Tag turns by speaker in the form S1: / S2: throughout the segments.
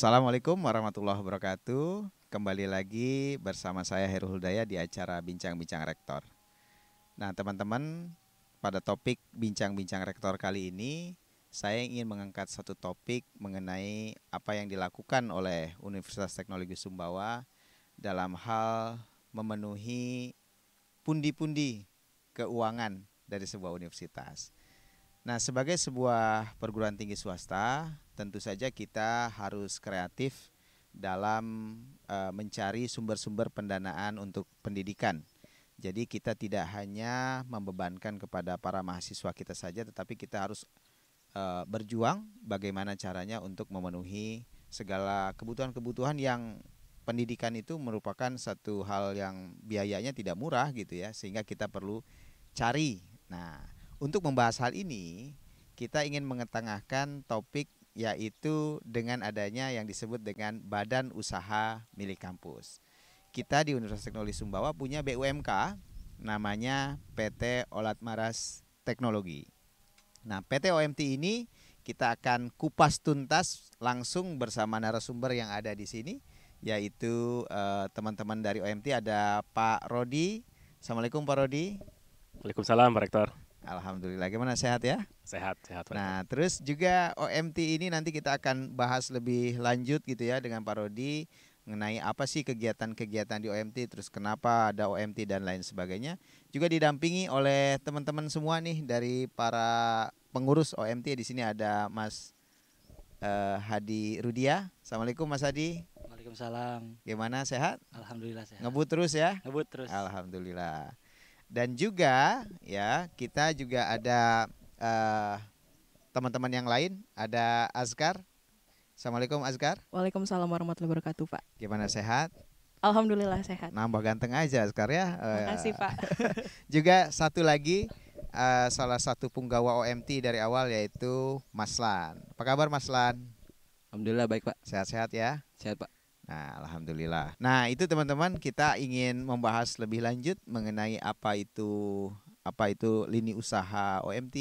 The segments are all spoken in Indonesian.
S1: Assalamualaikum warahmatullahi wabarakatuh. Kembali lagi bersama saya Heru Huldaya di acara Bincang-Bincang Rektor. Nah teman-teman, pada topik Bincang-Bincang Rektor kali ini saya ingin mengangkat satu topik mengenai apa yang dilakukan oleh Universitas Teknologi Sumbawa dalam hal memenuhi pundi-pundi keuangan dari sebuah universitas. Nah, sebagai sebuah perguruan tinggi swasta, tentu saja kita harus kreatif dalam mencari sumber-sumber pendanaan untuk pendidikan. Jadi kita tidak hanya membebankan kepada para mahasiswa kita saja, tetapi kita harus berjuang bagaimana caranya untuk memenuhi segala kebutuhan-kebutuhan yang pendidikan itu merupakan satu hal yang biayanya tidak murah gitu ya, sehingga kita perlu cari. Nah, untuk membahas hal ini, kita ingin mengetengahkan topik yaitu dengan adanya yang disebut dengan Badan Usaha Milik Kampus. Kita di Universitas Teknologi Sumbawa punya BUMK namanya PT Olat Maras Teknologi. Nah, PT OMT ini kita akan kupas tuntas langsung bersama narasumber yang ada di sini, yaitu teman-teman dari OMT. Ada Pak Rodi. Assalamualaikum Pak Rodi.
S2: Waalaikumsalam Pak Rektor.
S1: Alhamdulillah, gimana sehat ya?
S2: Sehat Pak Rektor.
S1: Nah, terus juga OMT ini nanti kita akan bahas lebih lanjut gitu ya dengan Pak Rodi mengenai apa sih kegiatan-kegiatan di OMT, terus kenapa ada OMT dan lain sebagainya. Juga didampingi oleh teman-teman semua nih dari para pengurus OMT. Di sini ada Mas Hadi Rudia. Assalamualaikum Mas Hadi.
S3: Waalaikumsalam.
S1: Gimana, sehat?
S3: Alhamdulillah sehat.
S1: Ngebut terus ya?
S3: Ngebut terus.
S1: Alhamdulillah. Dan juga ya kita juga ada teman-teman yang lain. Ada Azkar. Assalamualaikum Azkar.
S4: Waalaikumsalam warahmatullahi wabarakatuh, Pak.
S1: Gimana, sehat?
S4: Alhamdulillah sehat.
S1: Nambah ganteng aja Azkar ya.
S4: Makasih, Pak.
S1: Juga satu lagi salah satu punggawa OMT dari awal yaitu Mas Lan. Apa kabar Mas Lan?
S3: Alhamdulillah baik Pak.
S1: Sehat-sehat ya?
S3: Sehat Pak.
S1: Nah, alhamdulillah. Nah, itu teman-teman, kita ingin membahas lebih lanjut mengenai apa itu lini usaha OMT,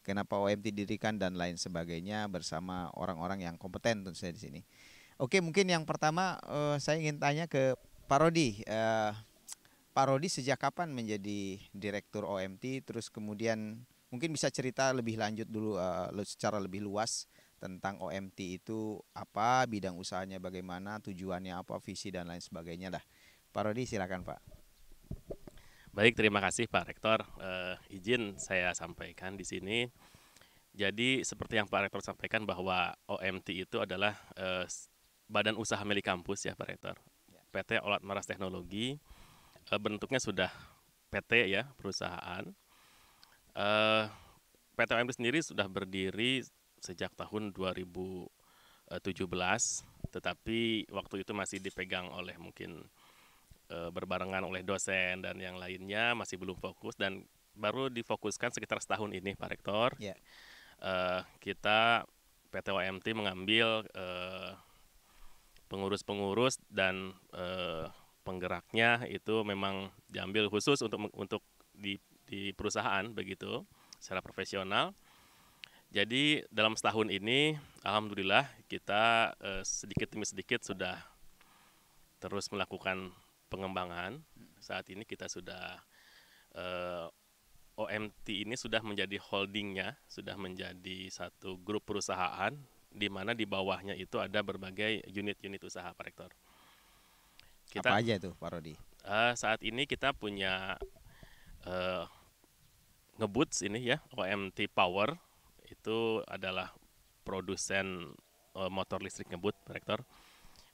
S1: kenapa OMT didirikan dan lain sebagainya bersama orang-orang yang kompeten tentu saja di sini. Oke, mungkin yang pertama saya ingin tanya ke Pak Rodi. Pak Rodi sejak kapan menjadi direktur OMT? Terus kemudian mungkin bisa cerita lebih lanjut dulu secara lebih luas tentang OMT itu apa, bidang usahanya bagaimana, tujuannya apa, visi dan lain sebagainya dah. Pak Rodi silakan Pak.
S2: Baik, terima kasih Pak Rektor. Izin saya sampaikan di sini. Jadi seperti yang Pak Rektor sampaikan bahwa OMT itu adalah badan usaha milik kampus ya Pak Rektor. PT Olat Maras Teknologi, bentuknya sudah PT ya, perusahaan. PT OMT sendiri sudah berdiri sejak tahun 2017, tetapi waktu itu masih dipegang oleh mungkin berbarengan oleh dosen dan yang lainnya, masih belum fokus dan baru difokuskan sekitar setahun ini Pak Rektor.
S1: Yeah.
S2: Kita PT OMT mengambil pengurus-pengurus dan penggeraknya itu memang diambil khusus untuk di perusahaan begitu secara profesional. Jadi dalam setahun ini alhamdulillah kita sedikit demi sedikit sudah terus melakukan pengembangan. Saat ini kita sudah OMT ini sudah menjadi holdingnya, sudah menjadi satu grup perusahaan di mana di bawahnya itu ada berbagai unit-unit usaha Pak Rektor.
S1: Apa aja tuh Pak Rodi?
S2: Saat ini kita punya ngeboots ini ya, OMT Power. Itu adalah produsen motor listrik ngebut, Pak Rektor.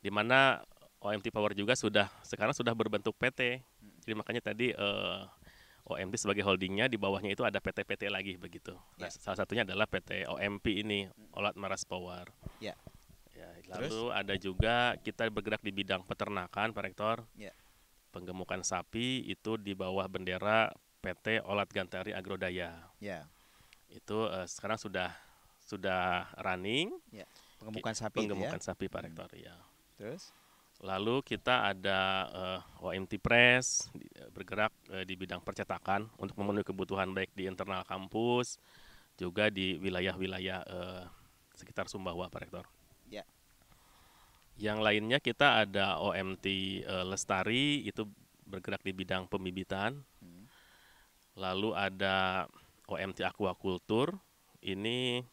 S2: Di mana OMT Power juga sekarang sudah berbentuk PT. Jadi makanya tadi OMT sebagai holdingnya, di bawahnya itu ada PT-PT lagi begitu. Nah, salah satunya adalah PT OMP ini, Olat Maras Power.
S1: Ya.
S2: Lalu ada juga kita bergerak di bidang peternakan, Pak Rektor.
S1: Ya.
S2: Penggemukan sapi itu di bawah bendera PT Olat Gantari Agrodaya.
S1: Ya.
S2: Itu sekarang sudah running.
S1: Ya. Penggemukan sapi.
S2: Penggemukan sapi Pak Rektor ya.
S1: Terus?
S2: Lalu kita ada OMT Press bergerak di bidang percetakan untuk memenuhi kebutuhan baik di internal kampus juga di wilayah-wilayah sekitar Sumbawa Pak Rektor.
S1: Ya.
S2: Yang lainnya kita ada OMT Lestari, itu bergerak di bidang pembibitan. Lalu ada OMT Aquaculture, ini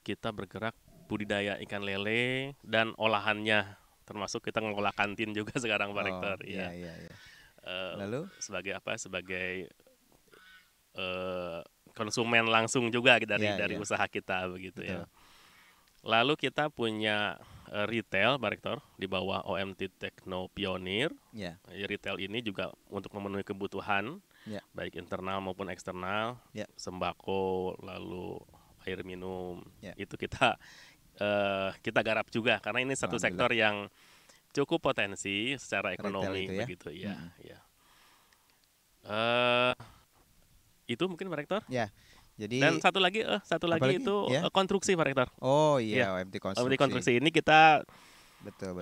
S2: kita bergerak budidaya ikan lele dan olahannya, termasuk kita ngelola kantin juga sekarang Pak Rektor.
S1: Iya,
S2: Ya.
S1: iya, iya. Lalu
S2: Sebagai apa? Sebagai konsumen langsung juga dari
S1: Iya, iya.
S2: usaha kita begitu
S1: Betul.
S2: ya. Lalu kita punya retail Pak Rektor di bawah OMT Tekno Pionir.
S1: Ya,
S2: Retail ini juga untuk memenuhi kebutuhan
S1: ya,
S2: baik internal maupun eksternal,
S1: ya.
S2: sembako, lalu air minum.
S1: Ya.
S2: Itu kita garap juga karena ini satu sektor yang cukup potensi secara ekonomi
S1: itu ya?
S2: begitu ya. Itu mungkin Pak Rektor.
S1: Ya. Jadi
S2: Dan satu lagi
S1: lagi?
S2: itu
S1: Ya.
S2: konstruksi Pak Rektor.
S1: Oh iya,
S2: Iya.
S1: OMT konstruksi.
S2: OMT konstruksi ini kita
S1: Betul.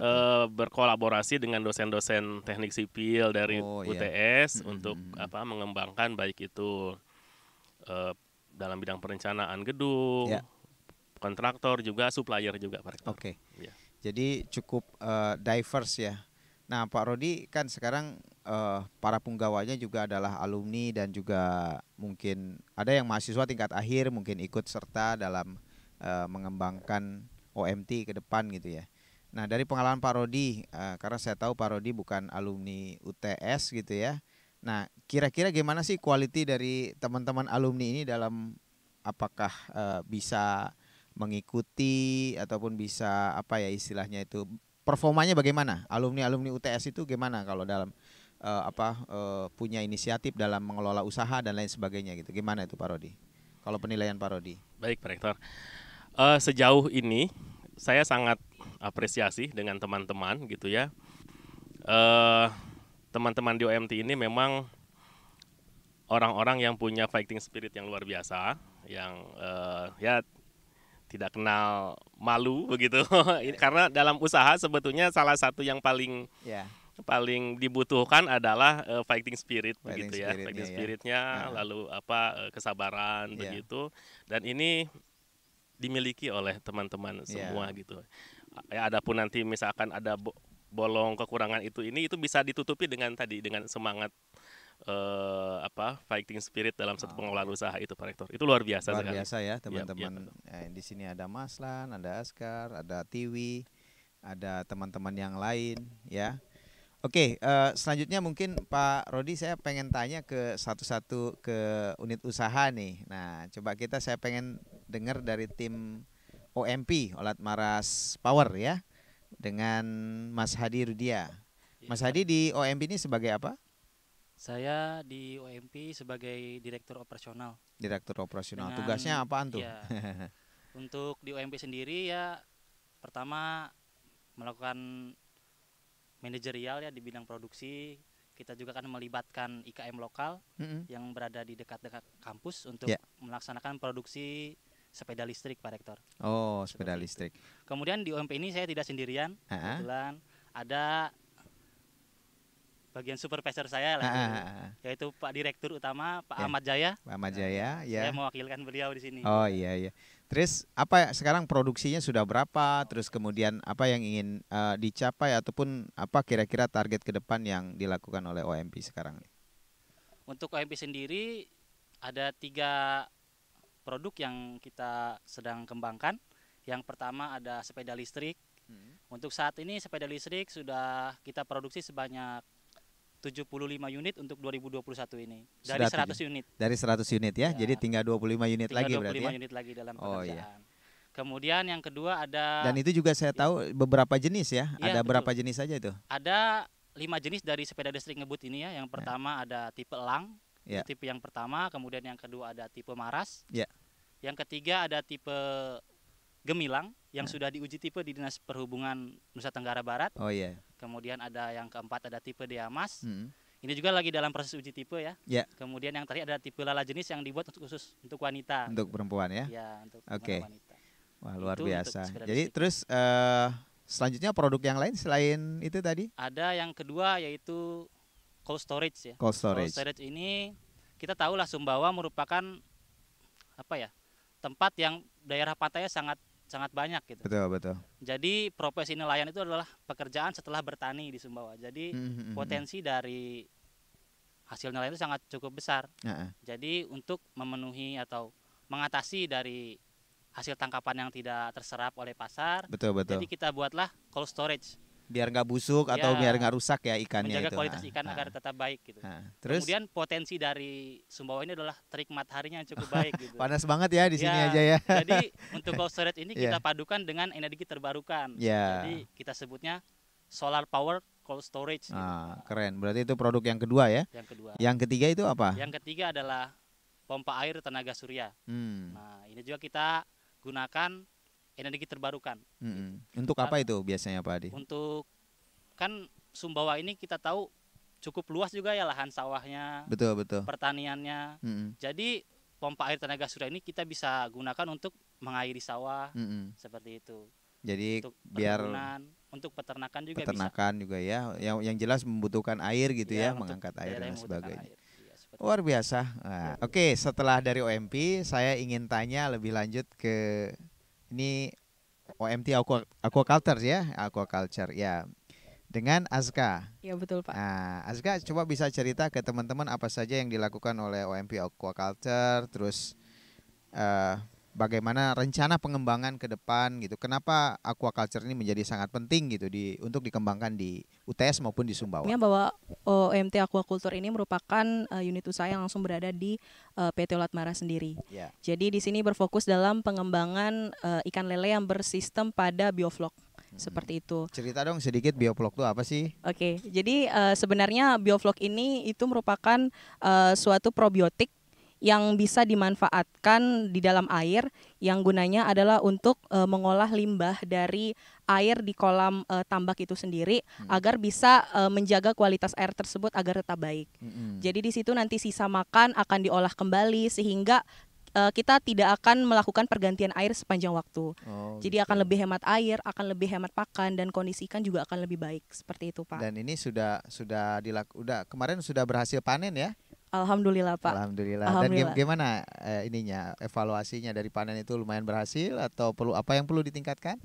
S2: berkolaborasi dengan dosen-dosen teknik sipil dari
S1: Oh, iya.
S2: UTS untuk mengembangkan baik itu dalam bidang perencanaan gedung,
S1: Ya.
S2: kontraktor juga, supplier juga Pak Rektor.
S1: Oke.
S2: Ya.
S1: Jadi cukup diverse ya. Nah, Pak Rodi kan sekarang para punggawanya juga adalah alumni dan juga mungkin ada yang mahasiswa tingkat akhir mungkin ikut serta dalam mengembangkan OMT ke depan gitu ya. Nah, dari pengalaman Pak Rodi, karena saya tahu Pak Rodi bukan alumni UTS gitu ya. Nah, kira-kira gimana sih quality dari teman-teman alumni ini dalam apakah bisa mengikuti ataupun bisa apa ya istilahnya itu performanya bagaimana? Alumni UTS itu gimana kalau dalam punya inisiatif dalam mengelola usaha dan lain sebagainya gitu. Gimana itu Pak Rodi? Kalau penilaian Pak Rodi?
S2: Baik Pak Rektor. Sejauh ini saya sangat apresiasi dengan teman-teman gitu ya. Teman-teman di OMT ini memang orang-orang yang punya fighting spirit yang luar biasa, yang ya tidak kenal malu begitu. Karena dalam usaha sebetulnya salah satu yang paling dibutuhkan adalah fighting spirit begitu ya, fighting spiritnya, lalu kesabaran begitu. Dan ini dimiliki oleh teman-teman semua gitu. Ya, adapun nanti misalkan ada bolong kekurangan itu bisa ditutupi dengan semangat fighting spirit dalam satu pengelolaan usaha itu Pak Rektor. Itu luar biasa sekali.
S1: Luar biasa ya teman-teman. Di sini ada Maslan, ada Askar, ada Tiwi, ada teman-teman yang lain ya. Oke, selanjutnya mungkin Pak Rodi saya pengen tanya ke satu-satu ke unit usaha nih. Nah, coba saya pengen dengar dari tim OMP, Olat Maras Power ya, dengan Mas Hadi Rudia. Mas Hadi di OMP ini sebagai apa?
S3: Saya di OMP sebagai Direktur Operasional.
S1: Direktur Operasional. Tugasnya apaan tuh?
S3: Ya, untuk di OMP sendiri ya pertama melakukan manajerial ya di bidang produksi. Kita juga akan melibatkan IKM lokal yang berada di dekat-dekat kampus untuk melaksanakan produksi sepeda listrik Pak Rektor.
S1: Oh, sepeda listrik.
S3: Kemudian di OMP ini saya tidak sendirian. Kebetulan ada bagian supervisor saya yaitu Pak Direktur Utama Pak Ahmad Jaya.
S1: Pak Ahmad Jaya, ya.
S3: Saya mewakilkan beliau di sini.
S1: Oh iya. Terus apa sekarang produksinya sudah berapa? Terus kemudian apa yang ingin dicapai ataupun apa kira-kira target ke depan yang dilakukan oleh OMP sekarang?
S3: Untuk OMP sendiri ada 3 produk yang kita sedang kembangkan. Yang pertama ada sepeda listrik. Untuk saat ini sepeda listrik sudah kita produksi sebanyak 75 unit untuk 2021 ini. Dari 100 unit. Dari
S1: 100 unit ya. Jadi tinggal 25 unit lagi berarti ya.
S3: 25 unit lagi dalam pekerjaan. Kemudian yang kedua ada.
S1: Dan itu juga saya tahu beberapa jenis ya. Ada betul. Berapa jenis saja itu?
S3: Ada 5 jenis dari sepeda listrik ngebut ini ya. Yang pertama ada tipe elang. Tipe yang pertama, kemudian yang kedua ada tipe maras. Yang ketiga ada tipe gemilang yang sudah diuji tipe di Dinas Perhubungan Nusa Tenggara Barat.
S1: Oh iya.
S3: Kemudian ada yang keempat ada tipe Diamas. Ini juga lagi dalam proses uji tipe ya. Kemudian yang terakhir ada tipe lala jenis yang dibuat khusus untuk wanita.
S1: Untuk perempuan ya.
S3: Ya, untuk wanita.
S1: Wah, luar biasa. Jadi terus selanjutnya produk yang lain selain itu tadi?
S3: Ada yang kedua yaitu cold storage ya.
S1: Cold storage.
S3: Cold storage ini kita tahulah Sumbawa merupakan tempat yang daerah pantainya sangat sangat banyak gitu.
S1: Betul, betul.
S3: Jadi profesi nelayan itu adalah pekerjaan setelah bertani di Sumbawa. Jadi potensi dari hasil nelayan itu sangat cukup besar. Jadi untuk memenuhi atau mengatasi dari hasil tangkapan yang tidak terserap oleh pasar,
S1: Betul.
S3: jadi kita buatlah cold storage.
S1: Biar nggak busuk atau biar nggak rusak ya ikannya
S3: Menjaga
S1: itu.
S3: kualitas ikan agar tetap baik gitu.
S1: Terus
S3: kemudian potensi dari Sumbawa ini adalah terik mataharinya yang cukup baik gitu.
S1: panas banget ya di sini aja ya.
S3: Jadi untuk cold storage ini kita padukan dengan energi terbarukan. Jadi kita sebutnya solar power cold storage.
S1: Keren. Berarti itu produk yang kedua ya.
S3: Yang kedua.
S1: Yang ketiga itu apa?
S3: Yang ketiga adalah pompa air tenaga surya. Nah, ini juga kita gunakan energi terbarukan.
S1: Untuk apa itu biasanya Pak Adi?
S3: Untuk kan Sumbawa ini kita tahu cukup luas juga ya lahan sawahnya.
S1: Betul.
S3: Pertaniannya. Jadi pompa air tenaga surya ini kita bisa gunakan untuk mengairi sawah. Seperti itu.
S1: Jadi
S3: untuk
S1: biar
S3: untuk peternakan juga
S1: juga ya. Yang jelas membutuhkan air gitu ya, mengangkat air dan sebagainya. Luar biasa. Nah, Oke, setelah dari OMP saya ingin tanya lebih lanjut ke ini OMT Aquaculture ya, Aquaculture ya. Dengan Azka.
S4: Iya betul Pak.
S1: Nah, Azka coba bisa cerita ke teman-teman apa saja yang dilakukan oleh OMP Aquaculture, terus bagaimana rencana pengembangan ke depan gitu. Kenapa aquaculture ini menjadi sangat penting gitu untuk dikembangkan di UTS maupun di Sumbawa.
S4: Bahwa OMT Aquaculture ini merupakan unit usaha yang langsung berada di PT Ulatmara sendiri. Jadi di sini berfokus dalam pengembangan ikan lele yang bersistem pada bioflok. Seperti itu. Cerita
S1: dong sedikit bioflok itu apa sih?
S4: Oke, jadi sebenarnya bioflok ini itu merupakan suatu probiotik yang bisa dimanfaatkan di dalam air yang gunanya adalah untuk mengolah limbah dari air di kolam tambak itu sendiri agar bisa menjaga kualitas air tersebut agar tetap baik. Jadi di situ nanti sisa makan akan diolah kembali sehingga kita tidak akan melakukan pergantian air sepanjang waktu. Jadi akan lebih hemat air, akan lebih hemat pakan dan kondisi ikan juga akan lebih baik seperti itu Pak.
S1: Dan ini sudah kemarin sudah berhasil panen ya?
S4: Alhamdulillah Pak.
S1: Alhamdulillah. Dan gimana ininya evaluasinya dari panen itu lumayan berhasil atau apa yang perlu ditingkatkan?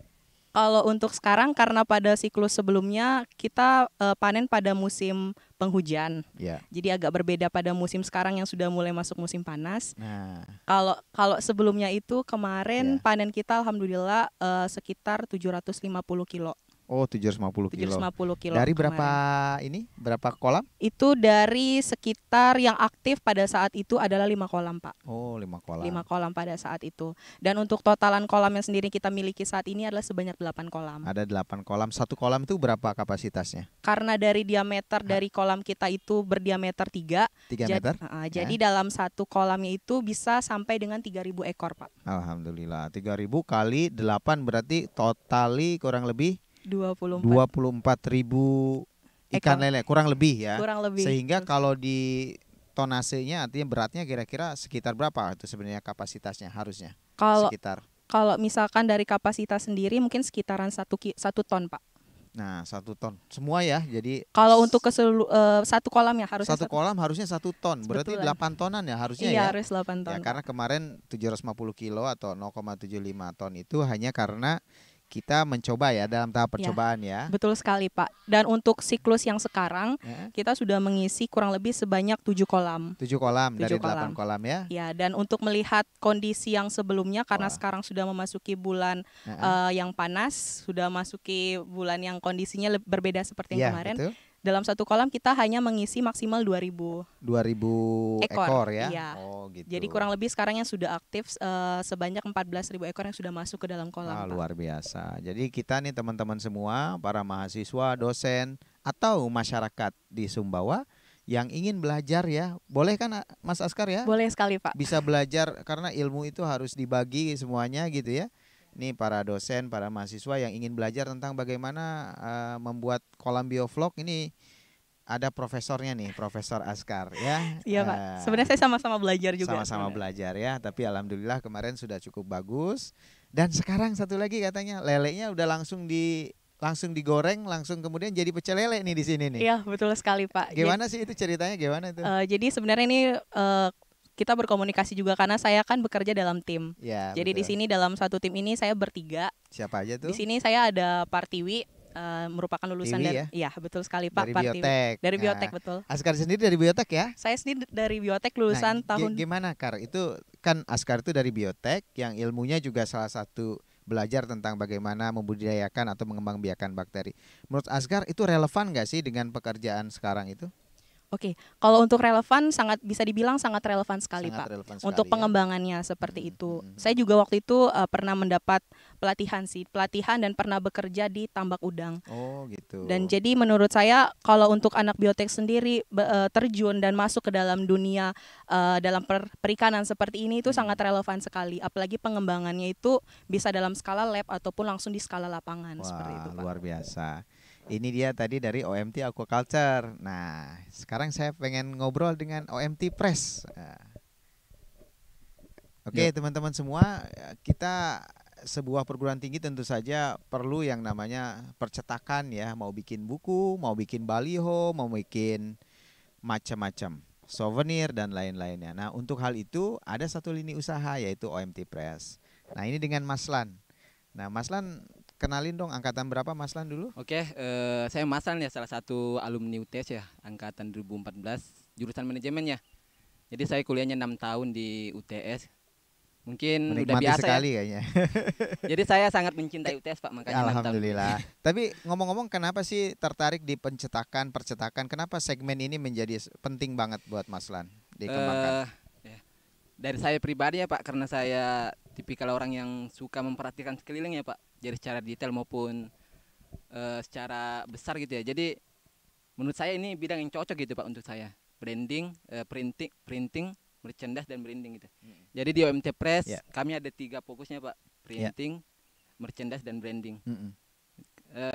S4: Kalau untuk sekarang karena pada siklus sebelumnya kita panen pada musim penghujan. Jadi agak berbeda pada musim sekarang yang sudah mulai masuk musim panas.
S1: Nah,
S4: kalau sebelumnya itu kemarin panen kita alhamdulillah sekitar 750 kilo.
S1: Oh, 750
S4: kilo.
S1: Dari berapa ini? Berapa kolam?
S4: Itu dari sekitar yang aktif pada saat itu adalah 5 kolam, Pak.
S1: Oh, 5 kolam.
S4: 5 kolam pada saat itu. Dan untuk totalan kolam yang sendiri kita miliki saat ini adalah sebanyak 8 kolam.
S1: Ada 8 kolam. Satu kolam itu berapa kapasitasnya?
S4: Karena dari diameter dari kolam kita itu berdiameter 3
S1: meter.
S4: Jadi dalam satu kolamnya itu bisa sampai dengan 3.000 ekor, Pak.
S1: Alhamdulillah. 3.000 kali 8 berarti totali kurang lebih 24.000 ikan lele kurang lebih ya.
S4: Kurang lebih.
S1: Sehingga kalau di tonasenya artinya beratnya kira-kira sekitar berapa itu sebenarnya kapasitasnya harusnya?
S4: Kalau misalkan dari kapasitas sendiri mungkin sekitaran 1 ton Pak.
S1: Nah 1 ton semua ya. Jadi
S4: kalau untuk satu kolam ya harusnya
S1: satu kolam harusnya 1 ton. Berarti 8 tonan ya harusnya ya.
S4: Iya harus 8 ton.
S1: Ya karena kemarin 750 kilo atau 0,75 ton itu hanya karena kita mencoba ya dalam tahap percobaan ya.
S4: Betul sekali Pak. Dan untuk siklus yang sekarang kita sudah mengisi kurang lebih sebanyak 7 kolam.
S1: 7 kolam dari 8 kolam ya.
S4: Ya, dan untuk melihat kondisi yang sebelumnya karena sekarang sudah memasuki bulan yang panas, sudah masuki bulan yang kondisinya berbeda seperti yang kemarin. Betul. Dalam satu kolam kita hanya mengisi maksimal 2.000 ekor ya. Iya.
S1: Oh, gitu.
S4: Jadi kurang lebih sekarang yang sudah aktif sebanyak 14.000 ekor yang sudah masuk ke dalam kolam.
S1: Luar biasa. Jadi kita nih teman-teman semua, para mahasiswa, dosen atau masyarakat di Sumbawa yang ingin belajar ya, boleh kan Mas Askar ya?
S4: Boleh sekali Pak.
S1: Bisa belajar karena ilmu itu harus dibagi semuanya gitu ya. Ini para dosen, para mahasiswa yang ingin belajar tentang bagaimana membuat kolam bioflok ini ada profesornya nih, Profesor Askar ya.
S4: Iya Pak, sebenarnya saya sama-sama belajar juga.
S1: Sama-sama belajar ya, tapi alhamdulillah kemarin sudah cukup bagus. Dan sekarang satu lagi katanya lelenya udah langsung digoreng, langsung kemudian jadi pecel lele nih di sini nih.
S4: Iya betul sekali Pak.
S1: Gimana sih itu ceritanya gimana itu?
S4: Jadi sebenarnya ini kita berkomunikasi juga karena saya kan bekerja dalam tim.
S1: Ya,
S4: Jadi di
S1: betul.
S4: sini dalam satu tim ini saya bertiga.
S1: Siapa aja tuh?
S4: Di sini saya ada Partiwi, merupakan lulusan
S1: Tiwi
S4: dari,
S1: ya?
S4: iya betul sekali Pak,
S1: Dari
S4: Partiwi.
S1: biotek.
S4: Dari
S1: Nah,
S4: biotek betul.
S1: Askar sendiri dari biotek ya?
S4: Saya sendiri dari biotek lulusan tahun.
S1: Gimana Kar? Itu kan Askar itu dari biotek yang ilmunya juga salah satu belajar tentang bagaimana membudidayakan atau mengembangbiakan bakteri. Menurut Askar itu relevan nggak sih dengan pekerjaan sekarang itu?
S4: Oke, kalau untuk relevan bisa dibilang sangat relevan sekali
S1: Sangat
S4: Pak.
S1: relevan
S4: Untuk
S1: sekali, ya?
S4: pengembangannya seperti itu.
S1: Hmm.
S4: Saya juga waktu itu pernah mendapat pelatihan dan pernah bekerja di tambak udang.
S1: Oh gitu.
S4: Dan jadi menurut saya kalau untuk anak biotek sendiri terjun dan masuk ke dalam dunia dalam perikanan seperti ini itu sangat relevan sekali. Apalagi pengembangannya itu bisa dalam skala lab ataupun langsung di skala lapangan.
S1: Wah,
S4: Seperti itu Pak.
S1: luar biasa. Ini dia tadi dari OMT Aquaculture. Nah, sekarang saya pengen ngobrol dengan OMT Press. Oke, teman-teman semua, kita sebuah perguruan tinggi tentu saja perlu yang namanya percetakan ya, mau bikin buku, mau bikin baliho, mau bikin macam-macam souvenir dan lain-lainnya. Nah, untuk hal itu ada satu lini usaha yaitu OMT Press. Nah, ini dengan Mas Lan. Nah, Mas Lan, kenalin dong angkatan berapa Mas Lan dulu?
S5: Oke, saya Mas Lan ya, salah satu alumni UTS ya, angkatan 2014, jurusan manajemen ya. Jadi saya kuliahnya 6 tahun di UTS. Mungkin udah
S1: Menikmati
S5: biasa
S1: sekali
S5: ya.
S1: kayaknya.
S5: Jadi saya sangat mencintai UTS Pak, makanya 6 tahun.
S1: Alhamdulillah. Tapi ngomong-ngomong, kenapa sih tertarik di percetakan? Kenapa segmen ini menjadi penting banget buat Mas Lan dikembangkan?
S5: Ya. Dari saya pribadi ya Pak, karena saya tipikal orang yang suka memperhatikan sekeliling ya Pak. Jadi secara detail maupun secara besar gitu ya. Jadi menurut saya ini bidang yang cocok gitu Pak untuk saya. Branding, printing, merchandise dan branding gitu. Jadi di OMT Press kami ada 3 fokusnya Pak. Printing, merchandise dan branding.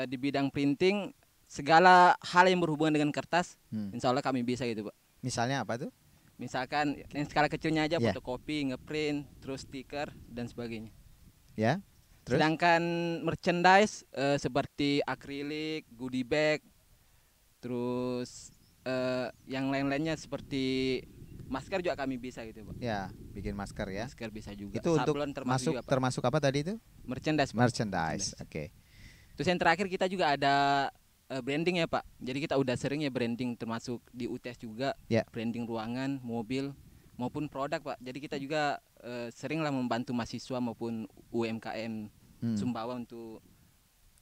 S5: Di bidang printing segala hal yang berhubungan dengan kertas, insya Allah kami bisa gitu Pak.
S1: Misalnya apa tuh?
S5: Misalkan yang skala kecilnya aja fotokopi, ngeprint, terus stiker dan sebagainya.
S1: Ya. Terus?
S5: Sedangkan merchandise seperti akrilik, goodie bag, terus yang lain-lainnya seperti masker juga kami bisa gitu Pak.
S1: Ya, bikin masker ya.
S5: Masker bisa juga.
S1: Itu
S5: Sablon
S1: untuk
S5: juga, Pak.
S1: termasuk apa tadi itu?
S5: Merchandise Pak.
S1: Merchandise. Oke.
S5: Terus yang terakhir kita juga ada branding ya Pak. Jadi kita udah sering ya branding termasuk di UTS juga. Branding ruangan, mobil maupun produk Pak. Jadi kita juga sering lah membantu mahasiswa maupun UMKM Sumbawa untuk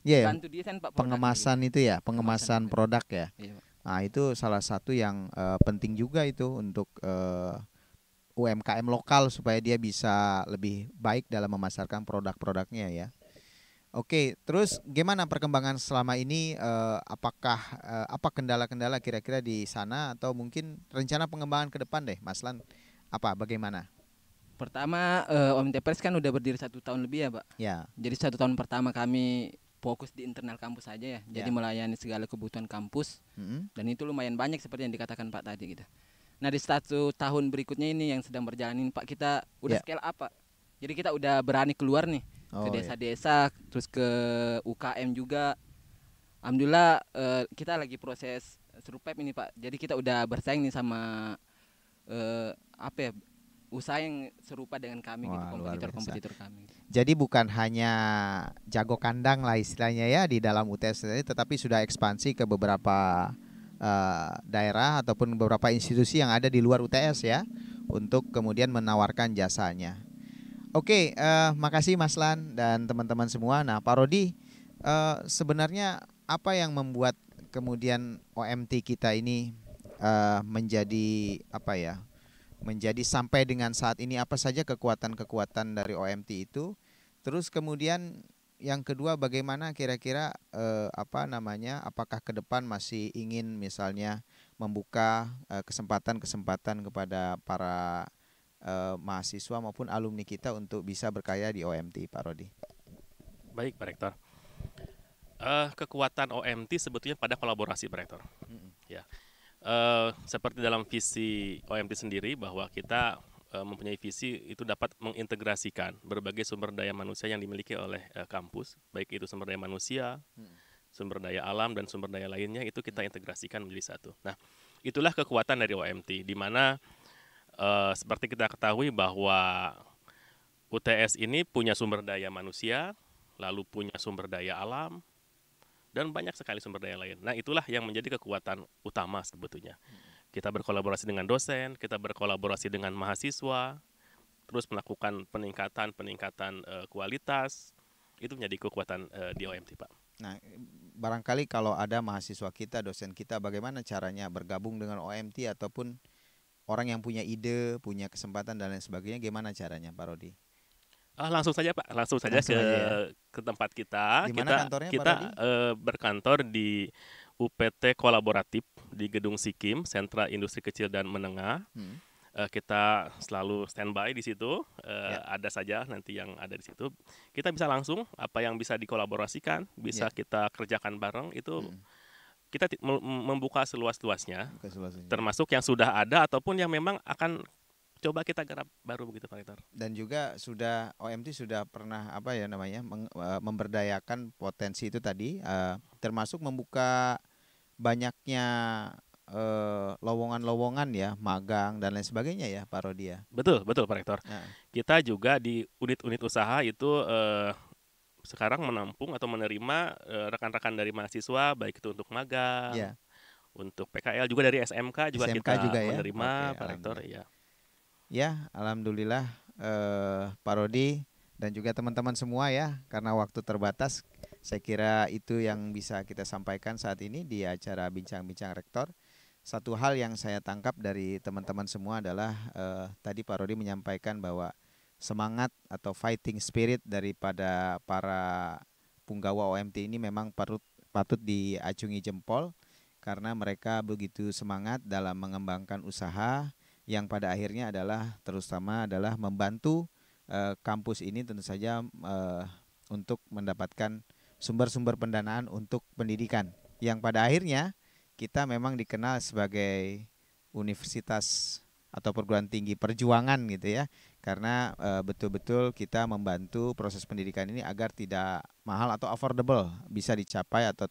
S5: bantu desain Pak.
S1: Pengemasan itu ya, pengemasan produk ya.
S5: Iya, Pak.
S1: Nah, itu salah satu yang penting juga itu untuk UMKM lokal supaya dia bisa lebih baik dalam memasarkan produk-produknya ya. Oke, terus gimana perkembangan selama ini? Apakah apa kendala-kendala kira-kira di sana atau mungkin rencana pengembangan ke depan deh, Mas Lan? Bagaimana?
S5: Pertama, OMT Press kan udah berdiri 1 tahun lebih ya Pak.
S1: Ya.
S5: Jadi 1 tahun pertama kami fokus di internal kampus saja ya. Jadi melayani segala kebutuhan kampus. Dan itu lumayan banyak seperti yang dikatakan Pak tadi gitu. Nah di 1 tahun berikutnya ini yang sedang berjalan ini Pak, kita udah scale up Pak. Jadi kita udah berani keluar nih ke desa-desa, terus ke UKM juga. Alhamdulillah kita lagi proses survive ini Pak. Jadi kita udah bersaing nih sama usaha yang serupa dengan kami gitu, kompetitor kami.
S1: Jadi bukan hanya jago kandang lah istilahnya ya di dalam UTS ini, tetapi sudah ekspansi ke beberapa daerah ataupun beberapa institusi yang ada di luar UTS ya, untuk kemudian menawarkan jasanya. Oke, makasih Mas Lan dan teman-teman semua. Nah, Pak Rodi, sebenarnya apa yang membuat kemudian OMT kita ini menjadi menjadi sampai dengan saat ini, apa saja kekuatan-kekuatan dari OMT itu? Terus kemudian yang kedua, bagaimana kira-kira apakah ke depan masih ingin misalnya membuka kesempatan-kesempatan kepada para mahasiswa maupun alumni kita untuk bisa berkarya di OMT, Pak Rodi?
S2: Baik, Pak Rektor. Kekuatan OMT sebetulnya pada kolaborasi, Pak Rektor. Ya. Seperti dalam visi OMT sendiri bahwa kita mempunyai visi itu dapat mengintegrasikan berbagai sumber daya manusia yang dimiliki oleh kampus, baik itu sumber daya manusia, sumber daya alam dan sumber daya lainnya, itu kita integrasikan menjadi satu. Nah, itulah kekuatan dari OMT, di mana seperti kita ketahui bahwa UTS ini punya sumber daya manusia, lalu punya sumber daya alam, dan banyak sekali sumber daya lain. Nah, itulah yang menjadi kekuatan utama sebetulnya. Kita berkolaborasi dengan dosen, kita berkolaborasi dengan mahasiswa, terus melakukan peningkatan kualitas. Itu menjadi kekuatan di OMT, Pak.
S1: Nah, barangkali kalau ada mahasiswa kita, dosen kita, bagaimana caranya bergabung dengan OMT ataupun orang yang punya ide, punya kesempatan dan lain sebagainya, gimana caranya, Pak Rodi?
S2: Langsung saja, Pak. Langsung saja ke tempat kita.
S1: Di mana kantornya, Pak
S2: kita
S1: Rodi?
S2: berkantor di UPT Kolaboratif di Gedung Sikim, Sentra Industri Kecil dan Menengah. Kita selalu standby di situ. Ada saja nanti yang ada di situ. Kita bisa langsung apa yang bisa dikolaborasikan, bisa kita kerjakan bareng itu. Kita membuka seluas-luasnya, termasuk yang sudah ada ataupun yang memang akan coba kita garap baru begitu, Pak Rektor.
S1: Dan juga OMT sudah pernah memberdayakan potensi itu tadi, termasuk membuka banyaknya lowongan-lowongan ya, magang dan lain sebagainya ya, Pak Rodi ya.
S2: Betul Pak Rektor. Kita juga di unit-unit usaha itu sekarang menampung atau menerima rekan-rekan dari mahasiswa, baik itu untuk magang, untuk PKL juga dari SMK juga kita juga menerima, ya? Pak Rektor.
S1: Ya, alhamdulillah Pak Rodi dan juga teman-teman semua ya, karena waktu terbatas, saya kira itu yang bisa kita sampaikan saat ini di acara Bincang-Bincang Rektor. Satu hal yang saya tangkap dari teman-teman semua adalah tadi Pak Rodi menyampaikan bahwa semangat atau fighting spirit daripada para punggawa OMT ini memang patut diacungi jempol, karena mereka begitu semangat dalam mengembangkan usaha yang pada akhirnya terutama adalah membantu kampus ini tentu saja untuk mendapatkan sumber-sumber pendanaan untuk pendidikan, yang pada akhirnya kita memang dikenal sebagai universitas atau perguruan tinggi perjuangan gitu ya, karena betul-betul kita membantu proses pendidikan ini agar tidak mahal atau affordable, bisa dicapai atau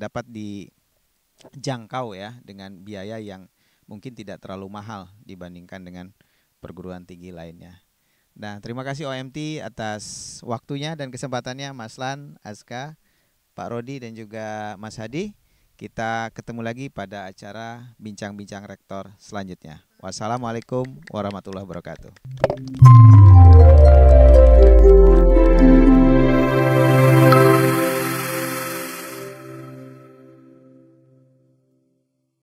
S1: dapat dijangkau ya dengan biaya yang mungkin tidak terlalu mahal dibandingkan dengan perguruan tinggi lainnya. Nah, terima kasih OMT atas waktunya dan kesempatannya, Mas Lan, Aska, Pak Rodi dan juga Mas Hadi. Kita ketemu lagi pada acara Bincang-Bincang Rektor selanjutnya. Wassalamualaikum warahmatullahi wabarakatuh.